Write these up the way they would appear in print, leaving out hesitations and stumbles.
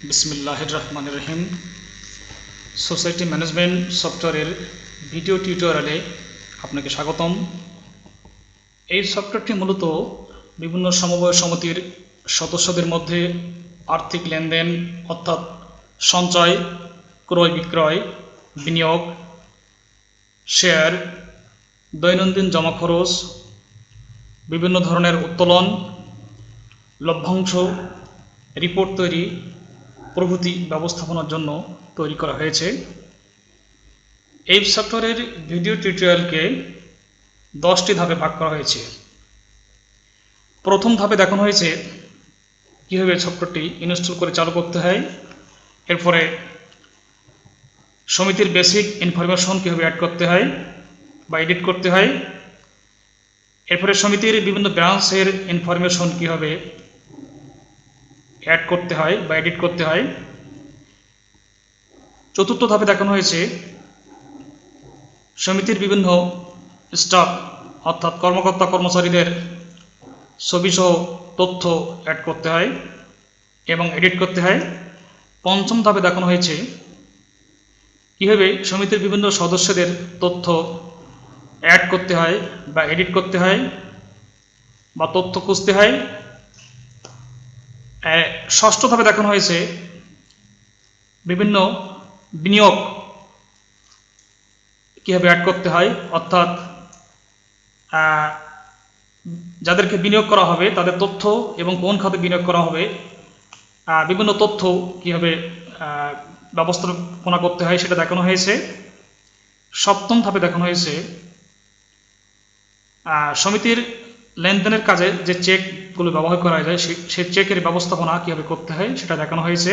বিসমিল্লাহির রহমানির রহিম। Society management সফটওয়্যারের ভিডিও টিউটোরিয়ালে আপনাকে স্বাগতম। এই সফটওয়্যারটি মূলত বিভিন্ন সমবায় সমিতির সদস্যদের মধ্যে আর্থিক লেনদেন অর্থাৎ সঞ্চয়, ক্রয় বিক্রয়, বিনিয়োগ, শেয়ার, দৈনন্দিন জমা খরচ, বিভিন্ন ধরনের উত্তোলন, লভ্যাংশ, রিপোর্ট তৈরি প্রভৃতি ব্যবস্থাপনার জন্য তৈরি করা হয়েছে। এই সফটওয়্যারের ভিডিও টিউটোরিয়ালকে 10টি ধাপে ভাগ করা হয়েছে। প্রথম ধাপে দেখানো হয়েছে কীভাবে সফটওয়্যারটি ইনস্টল করে চালু করতে হয়, এরপরে সমিতির বেসিক ইনফরমেশন কীভাবে অ্যাড করতে হয় বা এডিট করতে হয়, এরপরে সমিতির বিভিন্ন ব্রাঞ্চের ইনফরমেশন কীভাবে অ্যাড করতে হয় বা এডিট করতে হয়। চতুর্থ ধাপে দেখানো হয়েছে সমিতির বিভিন্ন স্টাফ অর্থাৎ কর্মকর্তা কর্মচারীদের ছবিসহ তথ্য অ্যাড করতে হয় এবং এডিট করতে হয়। পঞ্চম ধাপে দেখানো হয়েছে কীভাবে সমিতির বিভিন্ন সদস্যদের তথ্য অ্যাড করতে হয় বা এডিট করতে হয় বা তথ্য খুঁজতে হয়। ষষ্ঠ ধাপে দেখানো হয়েছে বিভিন্ন বিনিয়োগ কীভাবে অ্যাড করতে হয়, অর্থাৎ যাদেরকে বিনিয়োগ করা হবে তাদের তথ্য এবং কোন খাতে বিনিয়োগ করা হবে বিভিন্ন তথ্য কীভাবে ব্যবস্থাপনা করতে হয় সেটা দেখানো হয়েছে। সপ্তম ধাপে দেখানো হয়েছে সমিতির লেনদেনের কাজে যে চেকগুলো ব্যবহার করা যায় সেই চেকের ব্যবস্থাপনা কীভাবে করতে হয় সেটা দেখানো হয়েছে।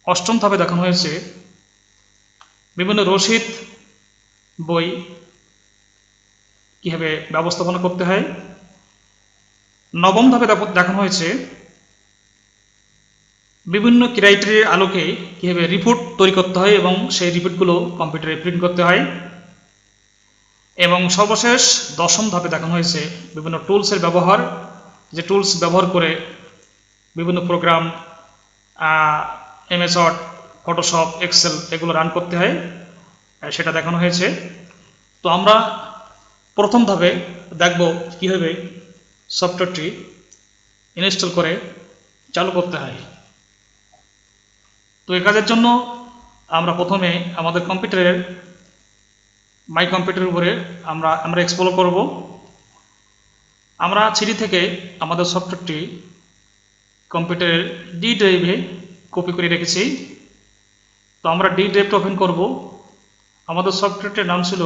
অষ্টম ধাপে দেখানো হয়েছে বিভিন্ন রসিদ বই কীভাবে ব্যবস্থাপনা করতে হয়। নবম ধাপে দেখানো হয়েছে বিভিন্ন ক্রাইটেরিয়ার আলোকে কীভাবে রিপোর্ট তৈরি করতে হয় এবং সেই রিপোর্টগুলো কম্পিউটারে প্রিন্ট করতে হয়। এবং সর্বশেষ দশম ধাপে দেখানো হয়েছে বিভিন্ন টুলসের ব্যবহার, যে টুলস ব্যবহার করে বিভিন্ন program MS Word, Photoshop, Excel এগুলো রান করতে হয় সেটা দেখানো হয়েছে। তো আমরা প্রথম ধাপে দেখব কীভাবে সফটওয়্যারটি ইনস্টল করে চালু করতে হয়। তো এই কাজের জন্য আমরা প্রথমে আমাদের কম্পিউটারের মাই কম্পিউটারের উপরে আমরা এক্সপ্লোর করব। আমরা সিডি থেকে আমাদের সফটওয়্যারটি কম্পিউটারের ডি ড্রাইভে কপি করে রেখেছি। তো আমরা ডি ড্রাইভটা ওপেন করব। আমাদের সফটওয়্যারটির নাম ছিল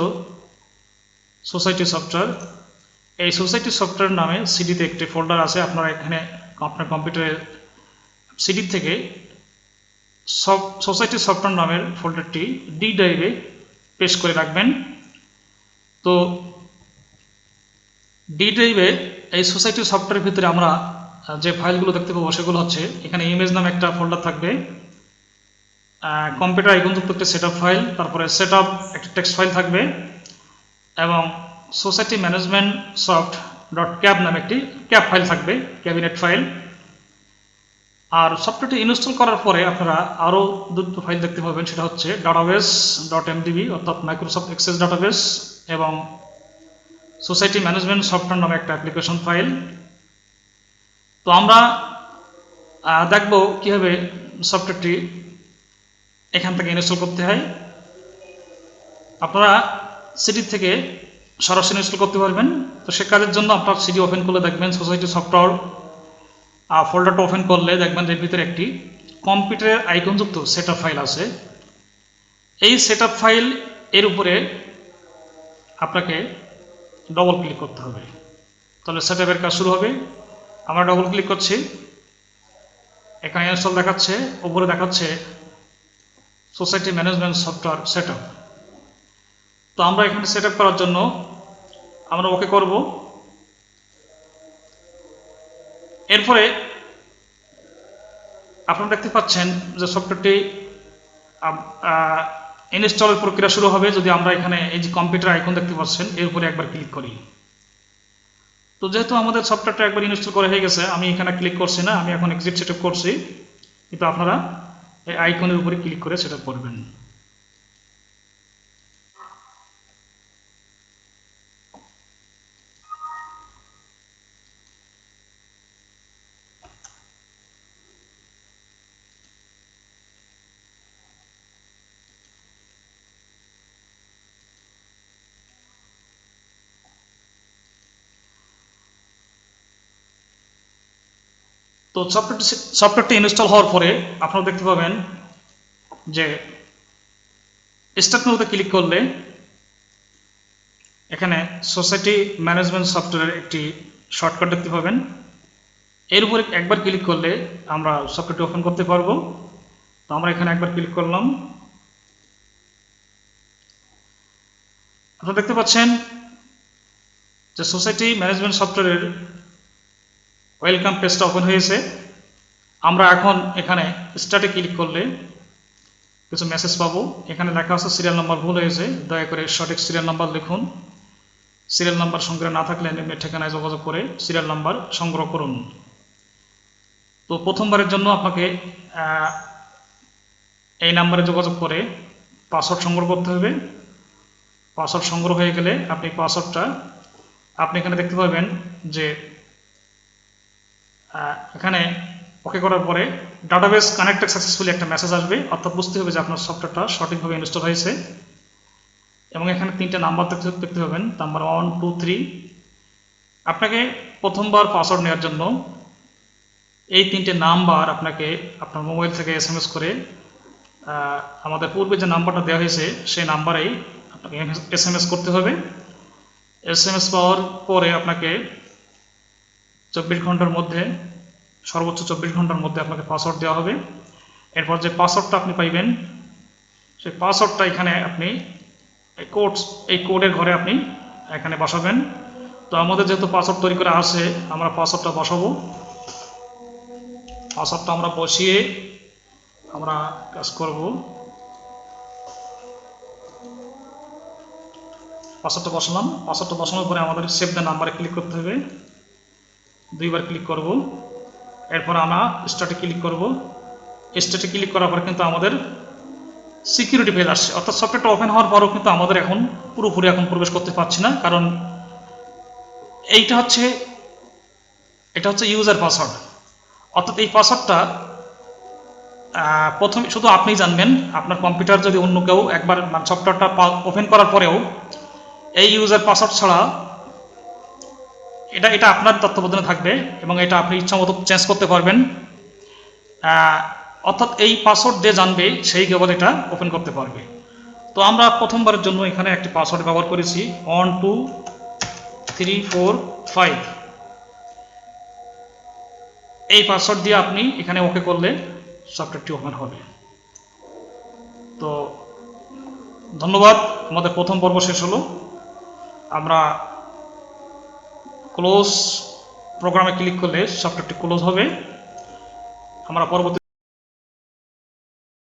সোসাইটি সফটওয়্যার। এই সোসাইটি সফটওয়্যার নামে সিডিতে একটি ফোল্ডার আছে। আপনারা এখানে আপনার কম্পিউটারের সিডি থেকে সোসাইটি সফটওয়্যার নামের ফোল্ডারটি ডি ড্রাইভে পেস্ট করে রাখবেন। তো ডি ড্রাইভে এই সোসাইটি সফটওয়্যারের ভিতরে আমরা যে ফাইলগুলো দেখতে পাবো সেগুলো হচ্ছে এখানে ইমেজ নামে একটা ফোল্ডার থাকবে, কম্পিউটার আইকনযুক্ত একটা সেটআপ ফাইল, তারপরে সেটআপ একটা টেক্সট ফাইল থাকবে এবং society management soft dot cab নামে একটি ক্যাব ফাইল থাকবে, ক্যাবিনেট ফাইল। আর সফটওয়্যারটি ইনস্টল করার পরে আপনারা আরও দুটো ফাইল দেখতে পাবেন, সেটা হচ্ছে ডাটাবেস ডট এমডিবি অর্থাৎ মাইক্রোসফট এক্সেস ডাটাবেস এবং সোসাইটি ম্যানেজমেন্ট সফটওয়্যার নামে একটা অ্যাপ্লিকেশন ফাইল। তো আমরা দেখব কীভাবে সফটওয়্যারটি এখান থেকে ইনস্টল করতে হয়। আপনারা সিডি থেকে সরাসরি ইনস্টল করতে পারবেন। তো সে কাজের জন্য আপনার সিডি ওপেন করলে দেখবেন সোসাইটি সফটওয়্যার ফোল্ডারটা ওপেন করলে দেখবেন এর ভিতরে একটি কম্পিউটারের আইকনযুক্ত সেটআপ ফাইল আছে। এই সেটআপ ফাইল এর উপরে আপনাকে ডবল ক্লিক করতে হবে, তাহলে সেটআপের কাজ শুরু হবে। আমরা ডবল ক্লিক করছি, এখানে ইনস্টল দেখাচ্ছে, উপরে দেখাচ্ছে সোসাইটি ম্যানেজমেন্ট সফটওয়্যার সেটআপ। তো আমরা এখানে সেটআপ করার জন্য আমরা ওকে করব। এরপরে আপনারা দেখতে পাচ্ছেন যে সফটওয়্যারটি ইনস্টলের প্রক্রিয়া শুরু হবে যদি আমরা এখানে এই যে কম্পিউটার আইকন দেখতে পাচ্ছেন এর উপরে একবার ক্লিক করি। তো যেহেতু আমাদের সফটওয়্যারটা একবার ইনস্টল করা হয়ে গেছে, আমি এখানে ক্লিক করছি না, আমি এখন এক্সিট সেটআপ করছি। কিন্তু আপনারা এই আইকনের উপরে ক্লিক করে সেটা করবেন। তো সফটওয়্যারটি ইনস্টল হওয়ার পরে আপনারা দেখতে পাবেন যে স্টার্ট মেনুতে ক্লিক করলে এখানে সোসাইটি ম্যানেজমেন্ট সফটওয়্যারের একটি শর্টকাট দেখতে পাবেন। এর উপরে একবার ক্লিক করলে আমরা সফটওয়্যারটি ওপেন করতে পারবো। তো আমরা এখানে একবার ক্লিক করলাম। আপনারা দেখতে পাচ্ছেন যে সোসাইটি ম্যানেজমেন্ট সফটওয়্যারের ওয়েলকাম পেজটা ওপেন হয়েছে। আমরা এখন এখানে স্টার্টে ক্লিক করলে কিছু মেসেজ পাবো। এখানে লেখা আছে সিরিয়াল নাম্বার ভুল হয়েছে, দয়া করে সঠিক সিরিয়াল নাম্বার লিখুন। সিরিয়াল নাম্বার সংগ্রহ না থাকলে নিম্নের ঠিকানায় যোগাযোগ করে সিরিয়াল নাম্বার সংগ্রহ করুন। তো প্রথমবারের জন্য আপনাকে এই নাম্বারে যোগাযোগ করে পাসওয়ার্ড সংগ্রহ করতে হবে। পাসওয়ার্ড সংগ্রহ হয়ে গেলে আপনি পাসওয়ার্ডটা আপনি এখানে দেখতে পাবেন যে এখানে ওকে করার পরে ডাটাবেস কানেক্টেড সাকসেসফুলি একটা মেসেজ আসবে, অর্থাৎ বুঝতে হবে যে আপনার সফটওয়্যারটা সঠিকভাবে ইনস্টল হয়েছে। এবং এখানে 3টে নাম্বার দেখতে পাবেন, নাম্বার 1, 2, 3। আপনাকে প্রথমবার পাসওয়ার্ড নেওয়ার জন্য এই 3টে নাম্বার আপনাকে আপনার মোবাইল থেকে SMS করে আমাদের পূর্বে যে নাম্বারটা দেওয়া হয়েছে সেই নাম্বারেই আপনাকে SMS করতে হবে। SMS পাওয়ার পরে আপনাকে 24 ঘন্টার মধ্যে, সর্বোচ্চ 24 ঘন্টার মধ্যে আপনাকে পাসওয়ার্ড দেওয়া হবে। এরপর যে পাসওয়ার্ডটা আপনি পাইবেন সেই পাসওয়ার্ডটা এখানে আপনি এই কোডের ঘরে আপনি এখানে বসাবেন। তো আমাদের যেহেতু পাসওয়ার্ড তৈরি করে আসে, আমরা পাসওয়ার্ডটা বসাবো। পাসওয়ার্ডটা আমরা বসিয়ে আমরা কাজ করব। পাসওয়ার্ডটা বসালাম। পাসওয়ার্ডটা বসানোর পরে আমাদের সেভ দ্য নাম্বারে ক্লিক করতে হবে, 2বার ক্লিক করব। এরপর আমরা স্টার্টে ক্লিক করব। স্টার্টে ক্লিক করার পর কিন্তু আমাদের সিকিউরিটি পেজ আসছে, অর্থাৎ সফটওয়্যারটা ওপেন হওয়ার পরও কিন্তু আমাদের এখন পুরোপুরি প্রবেশ করতে পারছি না, কারণ এটা হচ্ছে ইউজার পাসওয়ার্ড। অর্থাৎ এই পাসওয়ার্ডটা প্রথমে শুধু আপনি জানবেন। আপনার কম্পিউটার যদি অন্য কেউ একবার সফটওয়্যারটা ওপেন করার পরেও এই ইউজার পাসওয়ার্ড ছাড়া এটা আপনার তত্ত্বাবধানে থাকবে এবং এটা আপনি ইচ্ছামতো চেঞ্জ করতে পারবেন। অর্থাৎ এই পাসওয়ার্ড যে জানবে সেই কেবল এটা ওপেন করতে পারবে। তো আমরা প্রথমবারের জন্য এখানে একটি পাসওয়ার্ড ব্যবহার করেছি 1, 2, 3, 4, 5। এই পাসওয়ার্ড দিয়ে আপনি এখানে ওকে করলে সফটওয়্যারটি ওপেন হবে। তো ধন্যবাদ, আমাদের প্রথম পর্ব শেষ হলো। আমরা ক্লোজ প্রোগ্রামে ক্লিক করলে সফটওয়্যারটি ক্লোজ হবে। আমরা পরবর্তী